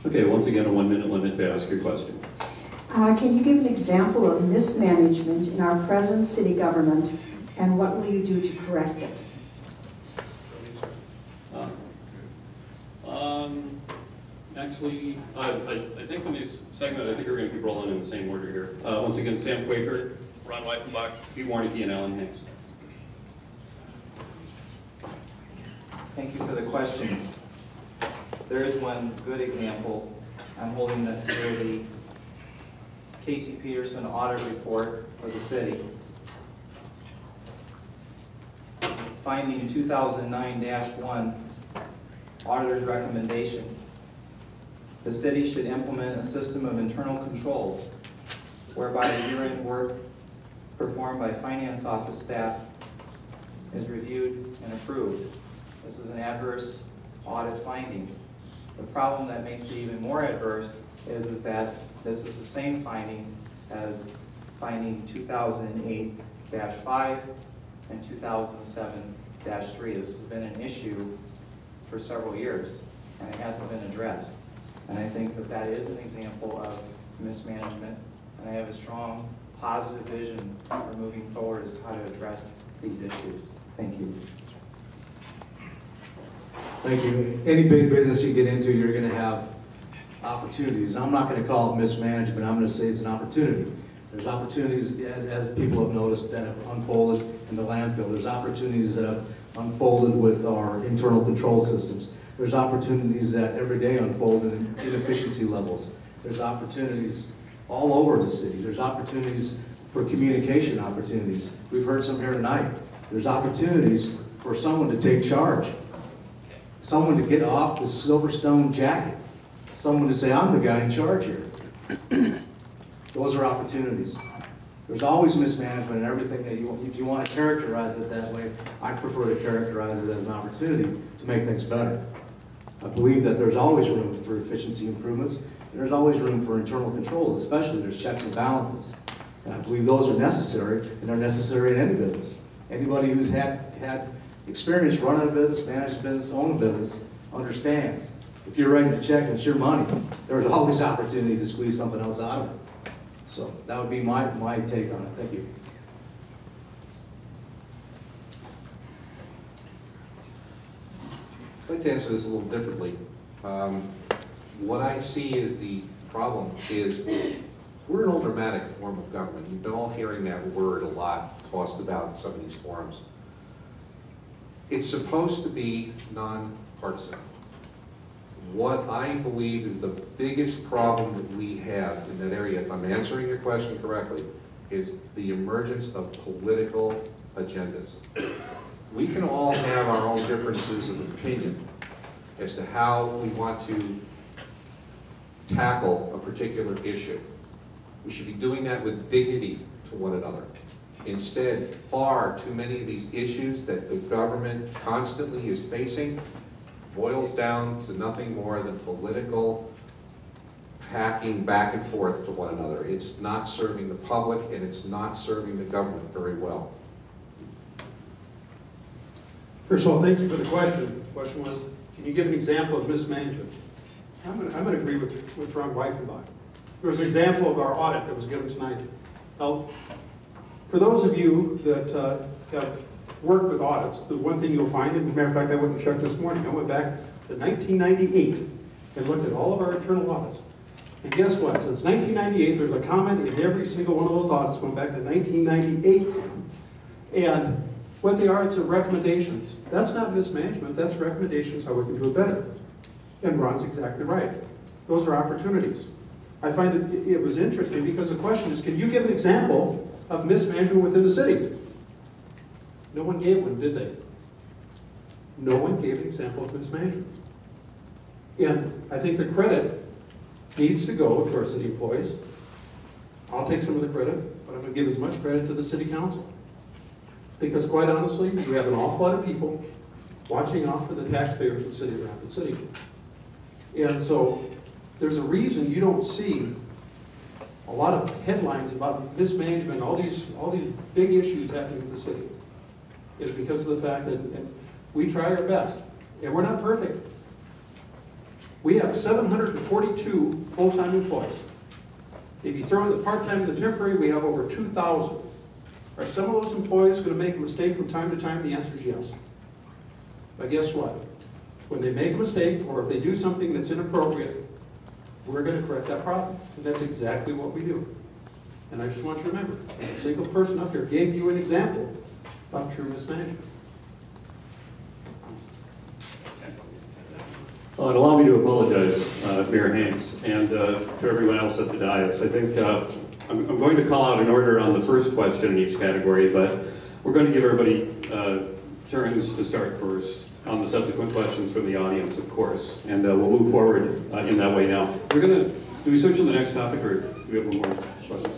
Okay, once again, a 1 minute limit to ask your question. Can you give an example of mismanagement in our present city government, and what will you do to correct it? Actually, I think on these segments, I think we're going to keep rolling in the same order here. Once again, Sam Kooker, Ron Weifenback, Pete Wernicke, and Alan Hanks. Thank you for the question. There is one good example. I'm holding the Casey Peterson audit report for the city. Finding 2009-1, auditor's recommendation. The city should implement a system of internal controls whereby the year-end work performed by finance office staff is reviewed and approved. This is an adverse audit finding. The problem that makes it even more adverse is that this is the same finding as finding 2008-5 and 2007-3. This has been an issue for several years, and it hasn't been addressed. And I think that that is an example of mismanagement, and I have a strong positive vision for moving forward as to how to address these issues. Thank you. Thank you. Any big business you get into, you're going to have opportunities. I'm not going to call it mismanagement. I'm going to say it's an opportunity. There's opportunities, as people have noticed, that have unfolded in the landfill. There's opportunities that have unfolded with our internal control systems. There's opportunities that every day unfold in inefficiency levels. There's opportunities all over the city. There's opportunities for communication opportunities. We've heard some here tonight. There's opportunities for someone to take charge. Someone to get off the Silverstone jacket. Someone to say, I'm the guy in charge here. Those are opportunities. There's always mismanagement and everything that if you want to characterize it that way, I prefer to characterize it as an opportunity to make things better. I believe that there's always room for efficiency improvements, and there's always room for internal controls, especially there's checks and balances. And I believe those are necessary, and they're necessary in any business. Anybody who's had experience running a business, managing a business, owning a business, understands. If you're writing a check and it's your money, there's always opportunity to squeeze something else out of it. So that would be my take on it. Thank you. I'd like to answer this a little differently. What I see is the problem is we're an old dramatic form of government. You've been all hearing that word a lot tossed about in some of these forums. It's supposed to be nonpartisan. What I believe is the biggest problem that we have in that area, if I'm answering your question correctly, is the emergence of political agendas. We can all have our own differences of opinion as to how we want to tackle a particular issue. We should be doing that with dignity to one another. Instead, far too many of these issues that the government constantly is facing boils down to nothing more than political hacking back and forth to one another. It's not serving the public, and it's not serving the government very well. First of all, thank you for the question. The question was, can you give an example of mismanagement? I'm going to agree with Ron Weifenback. There was an example of our audit that was given tonight. Now, for those of you that have worked with audits, the one thing you'll find, as a matter of fact, I went and checked this morning. I went back to 1998 and looked at all of our internal audits. And guess what? Since 1998, there's a comment in every single one of those audits going back to 1998. And what they are, it's recommendations. That's not mismanagement, that's recommendations how we can do it better. And Ron's exactly right. Those are opportunities. I find it was interesting because the question is, can you give an example of mismanagement within the city? No one gave one, did they? No one gave an example of mismanagement. And I think the credit needs to go to our city employees. I'll take some of the credit, but I'm going to give as much credit to the city council. Because quite honestly, we have an awful lot of people watching out for the taxpayers of the city around the city. And so there's a reason you don't see a lot of headlines about mismanagement, all these big issues happening in the city. It's because of the fact that we try our best, and we're not perfect. We have 742 full-time employees. If you throw in the part-time and the temporary, we have over 2,000. Are some of those employees going to make a mistake from time to time? The answer is yes. But guess what? When they make a mistake, or if they do something that's inappropriate, we're going to correct that problem. And that's exactly what we do. And I just want you to remember, a single person up here gave you an example of true mismanagement. And allow me to apologize, Mayor Hanks, and to everyone else at the dais. I think I'm going to call out an order on the first question in each category, but we're going to give everybody turns to start first on the subsequent questions from the audience, of course, and we'll move forward in that way now. Do we switch to the next topic, or do we have one more question?